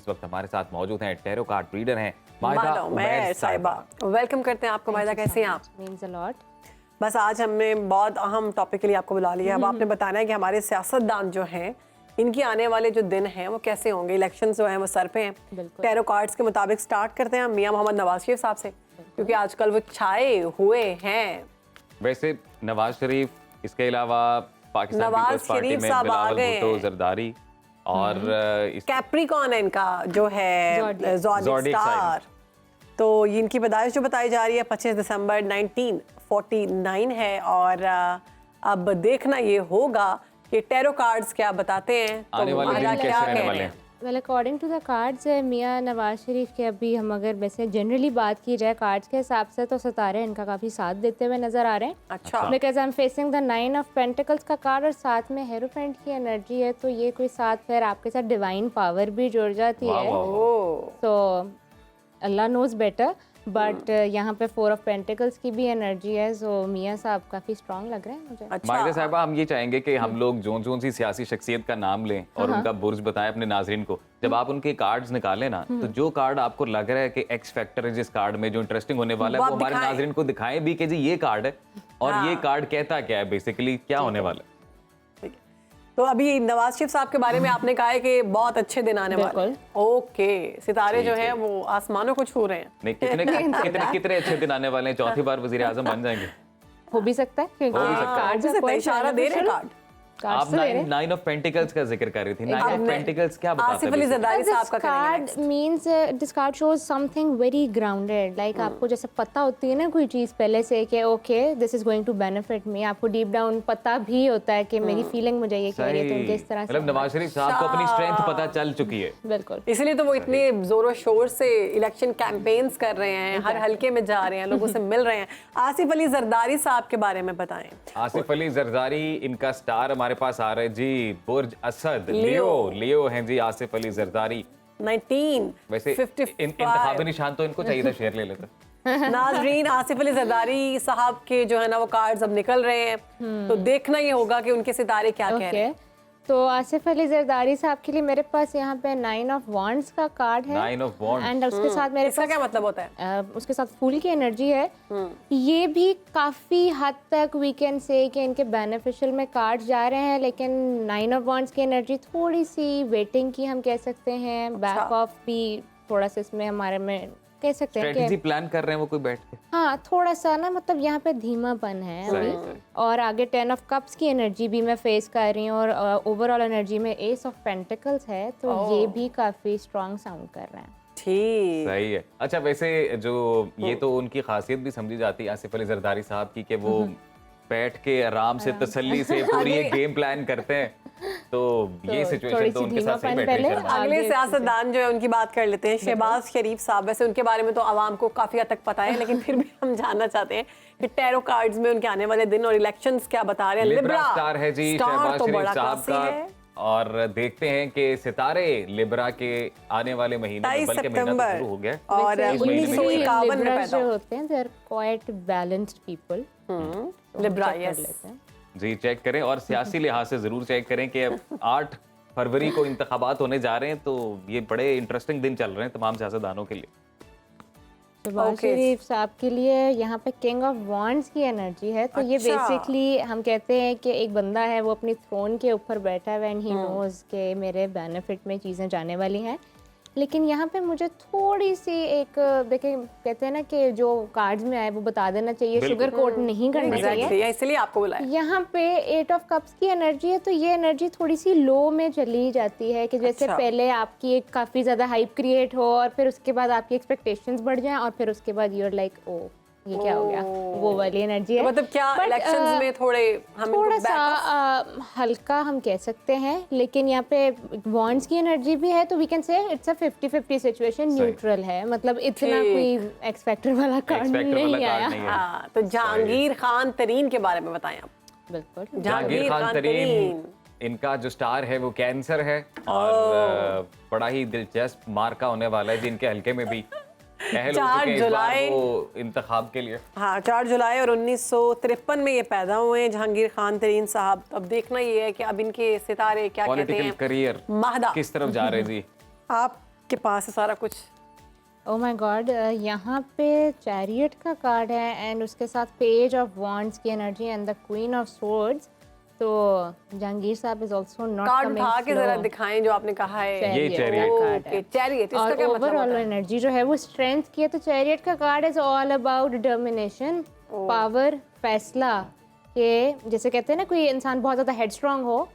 इस वक्त हमारे साथ मौजूद हैं, टैरो कार्ड रीडर हैं मायदा उमैर साहिबा। वेलकम करते हैं आपको मायदा, कैसे हैं आप? Means a lot. बस आज हमने बहुत अहम टॉपिक के लिए आपको बुला लिया। अब आपने बताना है कि हमारे सियासतदान जो हैं इनके आने वाले जो दिन हैं वो कैसे होंगे। इलेक्शन जो हैं वो सर पे हैं। टैरो कार्ड्स के मुताबिक स्टार्ट करते हैं मियां मोहम्मद नवाज शरीफ साहब से, क्योंकि आजकल वो छाए हुए हैं। वैसे नवाज शरीफ, इसके अलावा पाकिस्तान नवाज पीपल्स पार्टी शरीफ में साहब आ बिलावल गए भुट्टो हैं। जरदारी और कैप्रिकॉन है इनका जो है ज़ोडिक ज़ोडिक स्टार। तो ये इनकी पैदाइश जो बताई जा रही है 25 दिसंबर 1949 है। और अब देखना ये होगा कि टैरो कार्ड्स क्या बताते हैं, आने वाले दिन मायदा कैसे क्या रहने कह वाले रहे हैं। हैं। Well according to the cards Mian Nawaz Sharif के अभी हम अगर वैसे जनरली बात की जाए कार्ड्स के हिसाब से तो सितारे इनका काफ़ी साथ देते हुए नज़र आ रहे हैं। अच्छा। Because I am facing the 9 of pentacles का कार्ड और साथ में हेरोफेंट की एनर्जी है, तो ये कोई साथ फिर आपके साथ डिवाइन पावर भी जुड़ जाती वाह, है। वाह, वाह। तो अल्लाह नोज बेटर, बट यहाँ पे 4 ऑफ पेंटिकल्स की भी एनर्जी है। सो मियां साहब काफ़ी स्ट्रांग लग रहे हैं मुझे। मायदा अच्छा, साहिबा, हम ये चाहेंगे कि हम लोग जोन सी सियासी शख्सियत का नाम लें और उनका बुर्ज बताएं अपने नाजरीन को। जब आप उनके कार्ड्स निकालें ना, तो जो कार्ड आपको लग रहा है कि एक्स फैक्टर है जिस कार्ड में, जो इंटरेस्टिंग होने वाला है, वो वो आप हमारे दिखाएं। नाजरीन को दिखाएं भी कि जी ये कार्ड है और ये कार्ड कहता क्या है, बेसिकली क्या होने वाला है। ठीक है। तो अभी नवाज शरीफ साहब के बारे में आपने कहा है कि बहुत अच्छे दिन आने वाले हैं। ओके, सितारे जो हैं वो आसमानों को छू रहे हैं। नहीं, कितने अच्छे दिन आने वाले हैं। चौथी बार वजीर आजम बन जाएंगे। हो भी सकता है क्योंकि हो भी सकता है। कार्ड्स हो भी सकता है, इशारा दे रहे हैं कार्ड। आप 9 ऑफ पेंटिकल्स का जिक्र कर रही थी। 9 ऑफ पेंटिकल्स क्या बताते आसिफ अली हैं? जरदारी साहब का card means this card shows something very grounded. Like आपको जैसे पता होती है ना कोई चीज़ पहले से कि okay this is going to benefit me, आपको डीप डाउन पता भी होता है कि मेरी फीलिंग मुझे ये कह रही है, तो उनके इस तरह से मतलब नवाज शरीफ साहब को अपनी स्ट्रेंथ पता चल चुकी है। बिल्कुल। इसलिए तो वो इतने जोरों शोर से इलेक्शन कैंपेन्स कर रहे हैं, हर हलके में जा रहे हैं, लोगों से मिल रहे हैं। आसिफ अली जरदारी साहब के बारे में बताएं। आसिफ अली जरदारी, इनका स्टार हमारे पास आ रहा है जी, बुर्ज असद, लियो। लियो हैं जी आसिफ अली जरदारी। 1955 वैसे इंतखाबी निशान तो इनको चाहिए था, शेयर ले लेते। नाजरीन, आसिफ अली जरदारी साहब के जो है ना वो कार्ड्स अब निकल रहे हैं, तो देखना ये होगा कि उनके सितारे क्या कह रहे हैं। तो आसिफ अली जरदारी साहब के लिए मेरे पास यहाँ पे 9 ऑफ वॉन्ड्स का कार्ड है। 9 ऑफ वॉन्ड्स। एंड उसके साथ मेरे इसका क्या मतलब होता है? उसके साथ फूल की एनर्जी है। ये भी काफ़ी हद तक वी कैन से कि इनके बेनिफिशियल में कार्ड जा रहे हैं, लेकिन 9 ऑफ वॉन्ड्स की एनर्जी थोड़ी सी वेटिंग की हम कह सकते हैं। बैक ऑफ भी थोड़ा सा इसमें हमारे में कह सकते हैं स्ट्रेटजी कि प्लान कर रहे हैं वो कोई बैठ के। हाँ, थोड़ा सा ना मतलब यहाँ पे धीमापन है सही, अभी। सही। और आगे 10 ऑफ कप्स की एनर्जी भी मैं फेस कर रही हूँ और ओवरऑल एनर्जी में एस ऑफ पेंटिकल्स है, तो ये भी काफ़ी स्ट्रॉन्ग साउंड कर रहे हैं। ठीक, सही है। अच्छा, वैसे जो ये तो उनकी खासियत भी समझी जाती है आसिफ अली जरदारी साहब की कि वो बैठ के आराम से तसल्ली से पूरी एक गेम प्लान करते हैं। तो ये सिचुएशन तो उनके साथ सही बैठ रही है। अगले सियासतदान जो है उनकी बात कर लेते हैं। शहबाज शरीफ साहब, वैसे उनके बारे में तो आवाम को काफी हद तक पता है, लेकिन फिर भी हम जानना चाहते हैं कि टैरो कार्ड्स में उनके आने वाले दिन और इलेक्शंस क्या बता रहे हैं। लिब्रा स्टार है जी शहबाज तो शरीफ बड़ा साहब क्लासी है। का, और देखते हैं कि सितारे लिब्रा के आने वाले महीने में, 23 बल्कि महीना तो सितंबर शुरू हो गया और इस महीने में 1951 में पैदा जो हुए। होते हैं they are quite balanced people. Libra, yes जी, चेक करें और सियासी लिहाज से जरूर चेक करें कि अब 8 फरवरी को इंतखाबात होने जा रहे हैं, तो ये बड़े इंटरेस्टिंग दिन चल रहे हैं तमाम सियासतदानों के लिए। शहबाज शरीफ साहब के लिए यहाँ पे किंग ऑफ वॉन्ड्स की एनर्जी है, तो ये बेसिकली हम कहते हैं कि एक बंदा है वो अपनी थ्रोन के ऊपर बैठा है एंड ही नोज के मेरे बेनिफिट में चीज़ें जाने वाली हैं। लेकिन यहाँ पे मुझे थोड़ी सी एक देखें, कहते हैं ना कि जो कार्ड्स में आए वो बता देना चाहिए, शुगर कोट नहीं करना चाहिए। इसलिए आपको बुलाया। यहाँ पे 8 ऑफ कप्स की एनर्जी है, तो ये एनर्जी थोड़ी सी लो में चली जाती है कि जैसे पहले आपकी एक काफ़ी ज़्यादा हाइप क्रिएट हो और फिर उसके बाद आपकी एक्सपेक्टेशंस बढ़ जाएं और फिर उसके बाद यूर लाइक ओ ये क्या हो गया, वो वाली एनर्जी है। तो मतलब क्या इलेक्शंस में थोड़ा सा हल्का हम कह सकते हैं, लेकिन यहाँ पे वॉन्ड्स की एनर्जी भी है, तो we can say it's a 50-50 situation, neutral है, मतलब इतना कोई एक्स फैक्टर वाला कार्ड नहीं आया। हाँ, तो जहांगीर खान तरीन के बारे में बताएं आप। बिल्कुल, जहांगीर खान तरीन, इनका जो स्टार है वो कैंसर है और बड़ा ही दिलचस्प मार्का होने वाला है जिनके हल्के में भी 4 जुलाई वो इंतखाब के लिए। हाँ, 4 जुलाई और 1953 में ये पैदा हुए हैं जहांगीर खान तरीन साहब। अब देखना ये है कि अब इनके सितारे क्या कहते हैं, पॉलिटिकल करियर महदा किस तरफ जा रहे जी। आप के पास है सारा कुछ। ओह माय गॉड, यहाँ पे चैरियट का कार्ड है एंड उसके साथ पेज ऑफ वॉन्ड्स की energy and the queen of swords. तो जहांगीर साहब is also not card coming उठा के जरा दिखाएं जो आपने कहा है। ये चैरियट ओके, चैरियट इसका और क्या मतलब ओवरऑल होता है? एनर्जी जो है वो स्ट्रेंथ की है। तो चैरियट का card is all about determination, power, फैसला। के जैसे कहते हैं ना, कोई इंसान बहुत ज्यादा हेडस्ट्रॉन्ग हो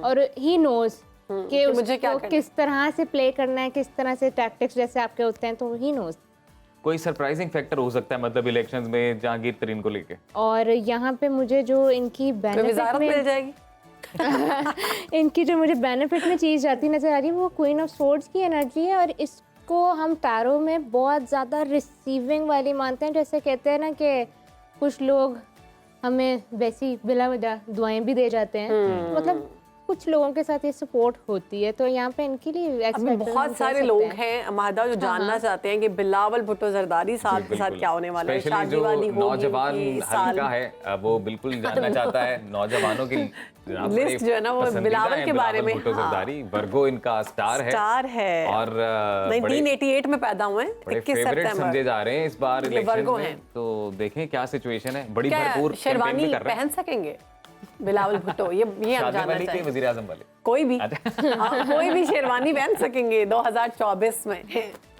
और ही नोज कि मुझे क्या उसको करना है। किस तरह से प्ले करना है, किस तरह से टैक्टिक्स जैसे आपके होते हैं, तो ही नोज। कोई सरप्राइजिंग फैक्टर हो सकता है मतलब इलेक्शंस में जहांगीर तरीन को लेके? और यहाँ पे मुझे जो इनकी कोई बेनिफिट वजारत मिल में जाएगी। इनकी जो मुझे बेनिफिट में चीज़ जाती नज़र आ रही है वो क्वीन ऑफ सोर्ड्स की एनर्जी है। और इसको हम टैरो में बहुत ज़्यादा रिसीविंग वाली मानते हैं। जैसे कहते हैं ना कि कुछ लोग हमें वैसी बिला वजह दुआएं भी दे जाते हैं, तो मतलब कुछ लोगों के साथ ये सपोर्ट होती है। तो यहाँ पे इनके लिए अभी बहुत सारे लोग हैं मादा जो जानना चाहते हैं कि बिलावल भुट्टो जरदारी साहब के साथ क्या होने वाला है। स्पेशली शादी जो वादी होगी नौजवान उनकी इस साल। हल्का है वो बिल्कुल जानना चाहता है नौजवानों की लिस्ट जो है ना वो बिलावल के बारे में। भुट्टो जरदारी वर्गो इनका स्टार है स्टार है और बड़े 1988 में पैदा हुए हैं, बड़े 21 फेवरेट सितंबर। समझे जा रहे हैं इस बार ये इलेक्शन वर्गो में। हैं। तो देखें क्या सिचुएशन है, बड़ी क्या भरपूर campaign शेरवानी भी कर रहे हैं। पहन सकेंगे बिलावल भुट्टो? ये हम शादी जानना वाली के चाहेंगे। वजीर आजम वाले कोई भी कोई भी शेरवानी पहन सकेंगे 2024 में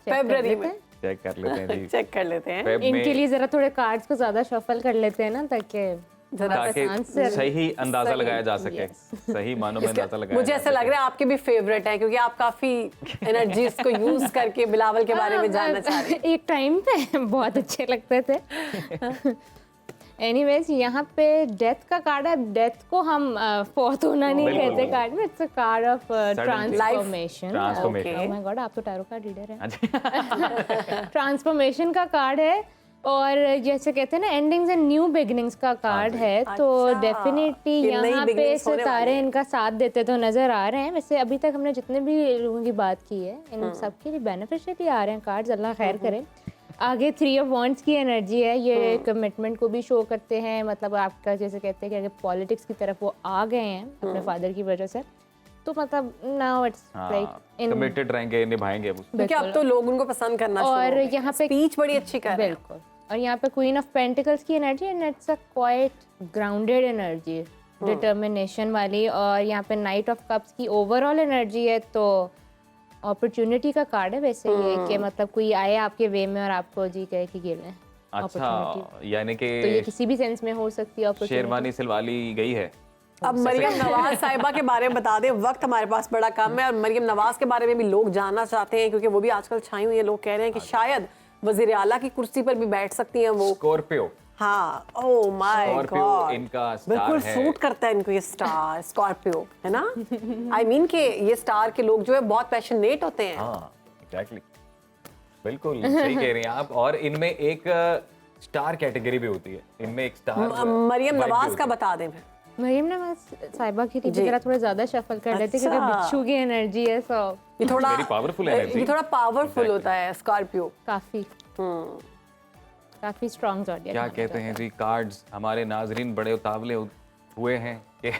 फरवरी में। चेक कर लेते हैं जी। चेक कर लेते हैं। फेब में इनके लिए ज़रा थोड़े कार्ड्स को ज़्यादा शफल कर लेते हैं ना, ताकि जरा ताकि आंसर सही अंदाजा सही, लगाया जा सके, yes। सही मानों में अंदाजा लगाया मुझे जा ऐसा सके। लग रहा है आपके भी फेवरेट है क्योंकि आप काफी एनर्जी को यूज करके बिलावल के बारे में जानना चाह रहे हैं। एक टाइम पे बहुत अच्छे लगते थे। एनीवेज, यहाँ पे डेथ का कार्ड है। डेथ को हम फौत होना नहीं बिल्कुल, कहते कार्ड में, it's a card of Sudden transformation. Transformation। Oh my God, आप तो टैरो का रीडर हैं। ट्रांसफॉर्मेशन का कार्ड है और जैसे कहते हैं ना एंडिंग्स एंड न्यू बिगिनिंग्स का कार्ड है। तो अच्छा, डेफिनेटली ये नई यहाँ पे beginnings होने वाली सितारे है। इनका साथ देते तो नजर आ रहे हैं। वैसे अभी तक हमने जितने भी लोगों की बात की है इन सबके लिए बेनिफिशियली आ रहे हैं कार्ड्स, अल्लाह खैर करे। आगे 3 ऑफ वॉन्ड्स की एनर्जी है, ये कमिटमेंट को भी शो करते हैं। मतलब आपका जैसे कहते हैं कि अगर पॉलिटिक्स की तरफ वो आ गए हैं अपने फादर की वजह से, तो मतलब now it's like in committed रहेंगे, निभाएंगे अब उसको। क्योंकि अब तो लोग उनको पसंद करना शुरू और हो गए। यहाँ पे स्पीच बड़ी अच्छी कर रहे हैं। बिल्कुल। और यहाँ पे क्वीन ऑफ पेंटिकल्स की energy and it's a quite grounded energy, determination वाली। और यहाँ पे नाइट ऑफ कप्स की ओवरऑल एनर्जी है। तो अपॉर्चुनिटी का कार्ड है वैसे ये कि मतलब कोई आए आपके वे में और आपको जी कहे कि ये लें अच्छा, यानी कि तो ये किसी भी सेंस में हो सकती है opportunity। शेरवानी सिलवाली गई है। अब मरियम नवाज साहिबा के बारे में बता दें, वक्त हमारे पास बड़ा कम है और मरियम नवाज के बारे में भी लोग जानना चाहते हैं क्योंकि वो भी आजकल छाई हुई है। लोग कह रहे हैं कि शायद वजीर आला की कुर्सी पर भी बैठ सकती हैं वो। स्कॉर्पियो, हाँ, ओह माय स्कॉर्पियो गॉड, इनका स्टार बिल्कुल है। सूट करता है इनको ये स्टार स्कॉर्पियो, है ना। आई मीन कि ये स्टार के लोग जो है बहुत पैशनेट होते हैं। हाँ एग्जैक्टली, बिल्कुल सही कह रही हैं आप। और इनमें एक स्टार कैटेगरी भी होती है, इनमें एक स्टार मरियम नवाज का बता दें। मरियम नवाज साहिबा की जी। जरा थोड़ा ज्यादा शफल कर लेते क्योंकि अच्छा। बिच्छू की एनर्जी है। सो ये थोड़ा Very powerful energy। ये थोड़ा पावरफुल होता है स्कॉर्पियो। काफी स्ट्रॉन्ग ज़ोडिएक। क्या कहते हैं जी कार्ड्स, हमारे नाजरीन बड़े उतावले हुए हैं कि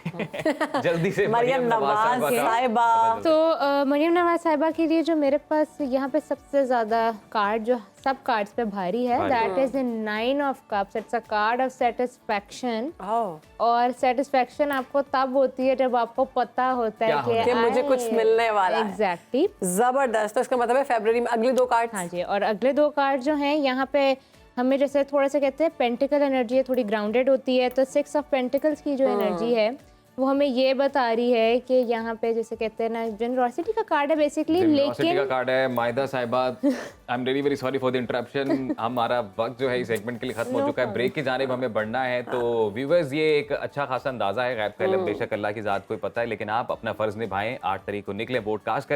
जल्दी से मरियम नवाज साहिबा। तो मरियम नवाज साहिबा के लिए जो मेरे पास यहाँ पे सबसे ज़्यादा कार्ड जो सब कार्ड्स पे भारी है, that is the 9 of cups. It's a card of satisfaction. और सेटिस्फैक्शन आपको तब होती है जब आपको पता होता है कि मुझे कुछ मिलने वाला है। एग्जैक्टली, जबरदस्त। तो इसका मतलब है फरवरी में अगले 2 कार्ड। हाँ जी। और अगले 2 कार्ड जो हैं यहाँ पे हमें जैसे थोड़ा सा कहते हैं पेंटिकल एनर्जी है, थोड़ी ग्राउंडेड होती है। तो 6 ऑफ पेंटिकल्स की जो एनर्जी है वो हमें ये बता रही है कि यहाँ पे जैसे कहते हैं ना जनरॉसिटी का कार्ड है बेसिकली। लेकिन का कार्ड है। माहिदा साहिबा, I am really very sorry for the interruption. हमारा वक्त जो है इस सेगमेंट के लिए खत्म हो चुका है। ब्रेक की जानिब हमें बढ़ना है। तो व्यूअर्स, ये एक अच्छा खासा अंदाजा है, गैब का इल्म बेशक अल्लाह की ज़ात को ही पता है, लेकिन आप अपना फर्ज निभाएं। 8 तारीख को निकले, वोट कास्ट करें।